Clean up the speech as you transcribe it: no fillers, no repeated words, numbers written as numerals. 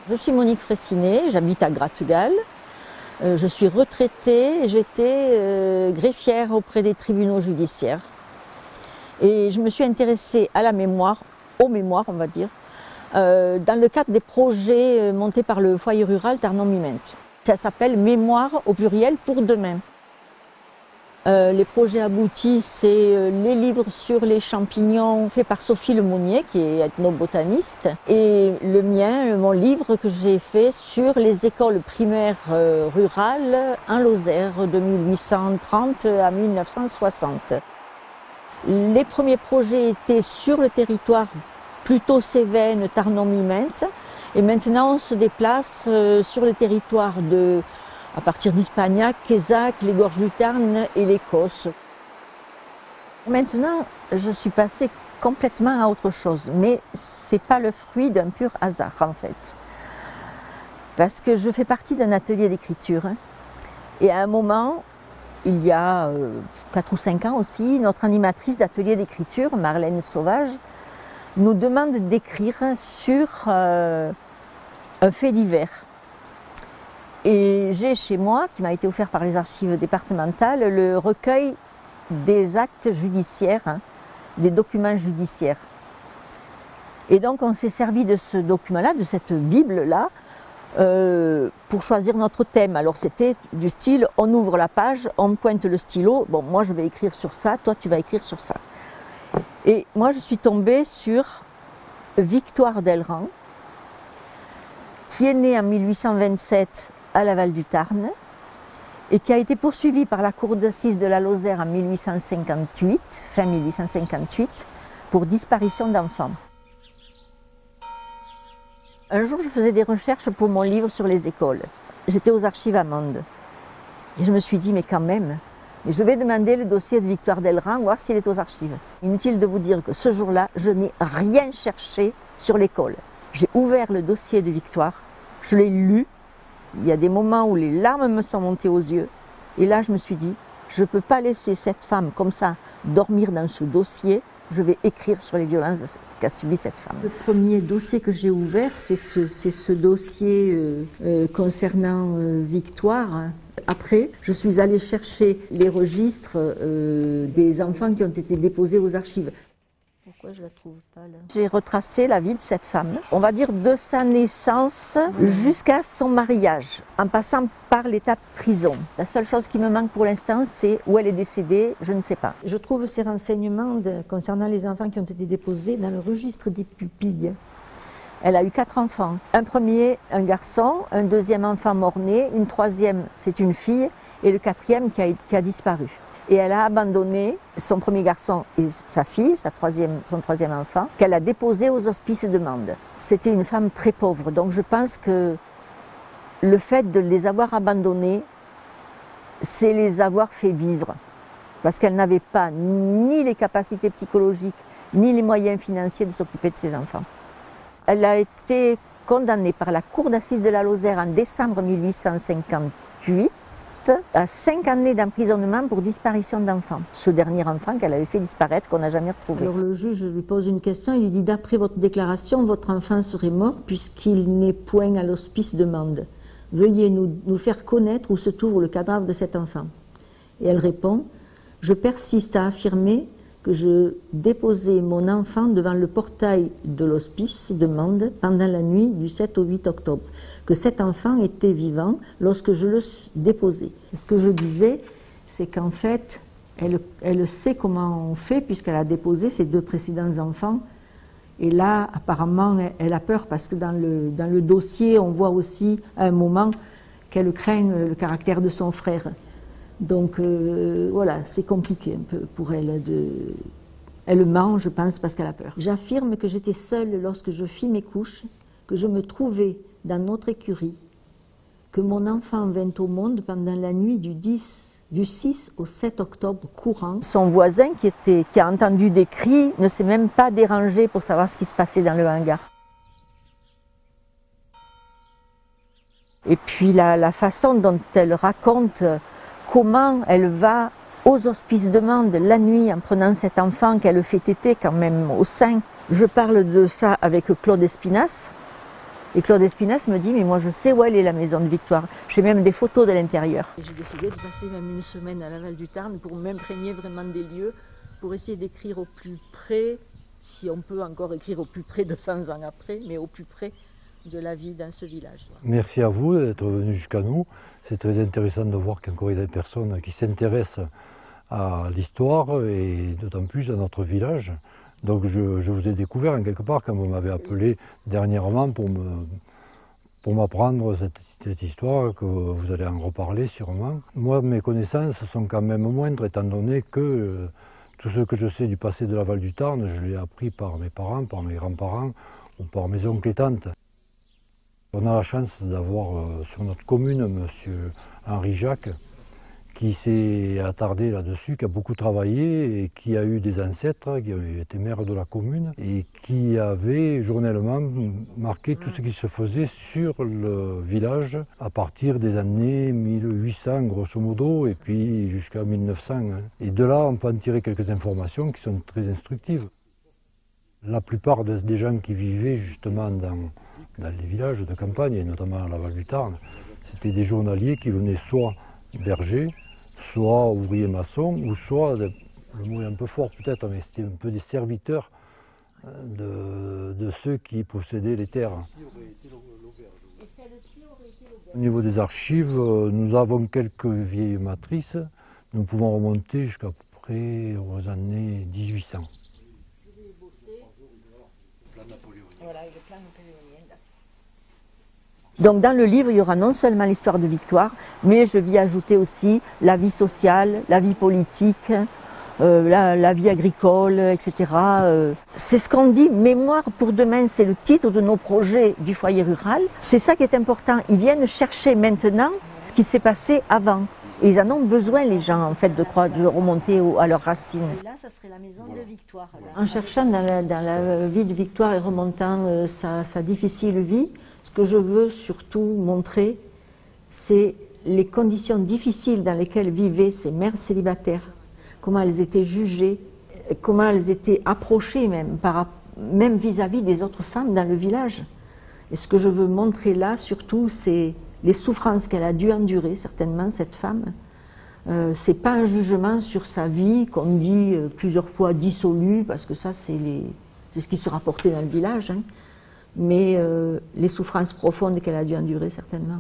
Je suis Monique Fraissinet, j'habite à Grategal. Je suis retraitée, j'étais greffière auprès des tribunaux judiciaires. Et je me suis intéressée à la mémoire, aux mémoires on va dire, dans le cadre des projets montés par le foyer rural Tarnon-Mimenta. Ça s'appelle Mémoire au pluriel pour demain. Les projets aboutis, c'est les livres sur les champignons faits par Sophie Lemonnier, qui est ethnobotaniste, et le mien, mon livre que j'ai fait sur les écoles primaires rurales en Lozère de 1830 à 1960. Les premiers projets étaient sur le territoire plutôt Cévennes, Tarnon-Mimenta, et maintenant on se déplace sur le territoire à partir d'Ispagnac, Quézac, les Gorges du Tarn et les Cosses. Maintenant, je suis passée complètement à autre chose, mais ce n'est pas le fruit d'un pur hasard en fait. Parce que je fais partie d'un atelier d'écriture. Et à un moment, il y a 4 ou 5 ans aussi, notre animatrice d'atelier d'écriture, Marlène Sauvage, nous demande d'écrire sur un fait divers. Et j'ai chez moi, qui m'a été offert par les archives départementales, le recueil des actes judiciaires, des documents judiciaires. Et donc on s'est servi de ce document-là, de cette Bible-là, pour choisir notre thème. Alors c'était du style, on ouvre la page, on pointe le stylo, bon moi je vais écrire sur ça, toi tu vas écrire sur ça. Et moi je suis tombée sur Victoire Delran, qui est née en 1827 à Laval du Tarn et qui a été poursuivie par la cour d'assises de la Lozère en 1858, fin 1858, pour disparition d'enfants. Un jour, je faisais des recherches pour mon livre sur les écoles. J'étais aux archives amandes. Et je me suis dit, mais quand même, je vais demander le dossier de Victoire Delran, voir s'il est aux archives. Inutile de vous dire que ce jour-là, je n'ai rien cherché sur l'école. J'ai ouvert le dossier de Victoire, je l'ai lu. Il y a des moments où les larmes me sont montées aux yeux. Et là, je me suis dit, je ne peux pas laisser cette femme comme ça dormir dans ce dossier. Je vais écrire sur les violences qu'a subi cette femme. Le premier dossier que j'ai ouvert, c'est ce dossier concernant Victoire. Après, je suis allée chercher les registres des enfants qui ont été déposés aux archives. Pourquoi je ne la trouve pas là? J'ai retracé la vie de cette femme, on va dire de sa naissance jusqu'à son mariage, en passant par l'étape prison. La seule chose qui me manque pour l'instant, c'est où elle est décédée, je ne sais pas. Je trouve ces renseignements concernant les enfants qui ont été déposés dans le registre des pupilles. Elle a eu 4 enfants. Un premier, un garçon, un deuxième enfant mort-né, une troisième, c'est une fille, et le quatrième qui a disparu. Et elle a abandonné son premier garçon et sa fille, son troisième enfant, qu'elle a déposé aux hospices de Mende. C'était une femme très pauvre, donc je pense que le fait de les avoir abandonnés, c'est les avoir fait vivre. Parce qu'elle n'avait pas ni les capacités psychologiques, ni les moyens financiers de s'occuper de ses enfants. Elle a été condamnée par la cour d'assises de la Lozère en décembre 1858 à 5 années d'emprisonnement pour disparition d'enfants. Ce dernier enfant qu'elle avait fait disparaître, qu'on n'a jamais retrouvé. Alors le juge lui pose une question, il lui dit « D'après votre déclaration, votre enfant serait mort puisqu'il n'est point à l'hospice de Mende. Veuillez nous faire connaître où se trouve le cadavre de cet enfant. » Et elle répond « Je persiste à affirmer que je déposais mon enfant devant le portail de l'hospice de Mende pendant la nuit du 7 au 8 octobre, que cet enfant était vivant lorsque je le déposais. » Et ce que je disais, c'est qu'en fait, elle sait comment on fait puisqu'elle a déposé ses 2 précédents enfants. Et là, apparemment, elle a peur parce que dans le dossier, on voit aussi à un moment qu'elle craint le caractère de son frère. Donc voilà, c'est compliqué un peu pour elle. Elle ment, je pense, parce qu'elle a peur. J'affirme que j'étais seule lorsque je fis mes couches, que je me trouvais dans notre écurie, que mon enfant vint au monde pendant la nuit du 6 au 7 octobre courant. Son voisin qui a entendu des cris ne s'est même pas dérangé pour savoir ce qui se passait dans le hangar. Et puis la façon dont elle raconte comment elle va aux hospices de Mende la nuit en prenant cet enfant qu'elle fait téter quand même au sein. Je parle de ça avec Claude Espinasse, Et Claude Espinasse me dit, mais moi je sais où elle est la maison de Victoire. J'ai même des photos de l'intérieur. J'ai décidé de passer même une semaine à Laval-du-Tarn pour m'imprégner vraiment des lieux, pour essayer d'écrire au plus près, si on peut encore écrire au plus près 200 ans après, mais au plus près de la vie dans ce village. Merci à vous d'être venu jusqu'à nous. C'est très intéressant de voir qu'encore il y a des personnes qui s'intéressent à l'histoire et d'autant plus à notre village. Donc je vous ai découvert en quelque part quand vous m'avez appelé dernièrement pour m'apprendre cette histoire, que vous allez en reparler sûrement. Moi, mes connaissances sont quand même moindres étant donné que tout ce que je sais du passé de Laval-du-Tarn, je l'ai appris par mes parents, par mes grands-parents ou par mes oncles et tantes. On a la chance d'avoir sur notre commune M. Henri Jacques, qui s'est attardé là-dessus, qui a beaucoup travaillé et qui a eu des ancêtres qui ont été maires de la commune et qui avait journellement marqué tout ce qui se faisait sur le village à partir des années 1800 grosso modo et puis jusqu'à 1900. Et de là on peut en tirer quelques informations qui sont très instructives. La plupart des gens qui vivaient justement dans les villages de campagne, et notamment à Laval-du-Tarn, c'était des journaliers qui venaient soit bergers, soit ouvriers maçons, ou soit, le mot est un peu fort peut-être, mais c'était un peu des serviteurs de ceux qui possédaient les terres. Au niveau des archives, nous avons quelques vieilles matrices. Nous pouvons remonter jusqu'à peu près aux années 1800. Donc dans le livre, il y aura non seulement l'histoire de Victoire, mais je vais y ajouter aussi la vie sociale, la vie politique, la vie agricole, etc. C'est ce qu'on dit, mémoire pour demain, c'est le titre de nos projets du foyer rural. C'est ça qui est important. Ils viennent chercher maintenant ce qui s'est passé avant. Et ils en ont besoin, les gens, en fait, de remonter à leurs racines. Là, ça serait la maison de Victoire. En cherchant dans la vie de Victoire et remontant sa difficile vie, ce que je veux surtout montrer, c'est les conditions difficiles dans lesquelles vivaient ces mères célibataires, comment elles étaient jugées, comment elles étaient approchées même vis-à-vis des autres femmes dans le village. Et ce que je veux montrer là, surtout, c'est les souffrances qu'elle a dû endurer, certainement, cette femme. C'est pas un jugement sur sa vie, qu'on dit plusieurs fois dissolue, parce que ça, c'est ce qui se rapportait dans le village, hein. Mais les souffrances profondes qu'elle a dû endurer, certainement.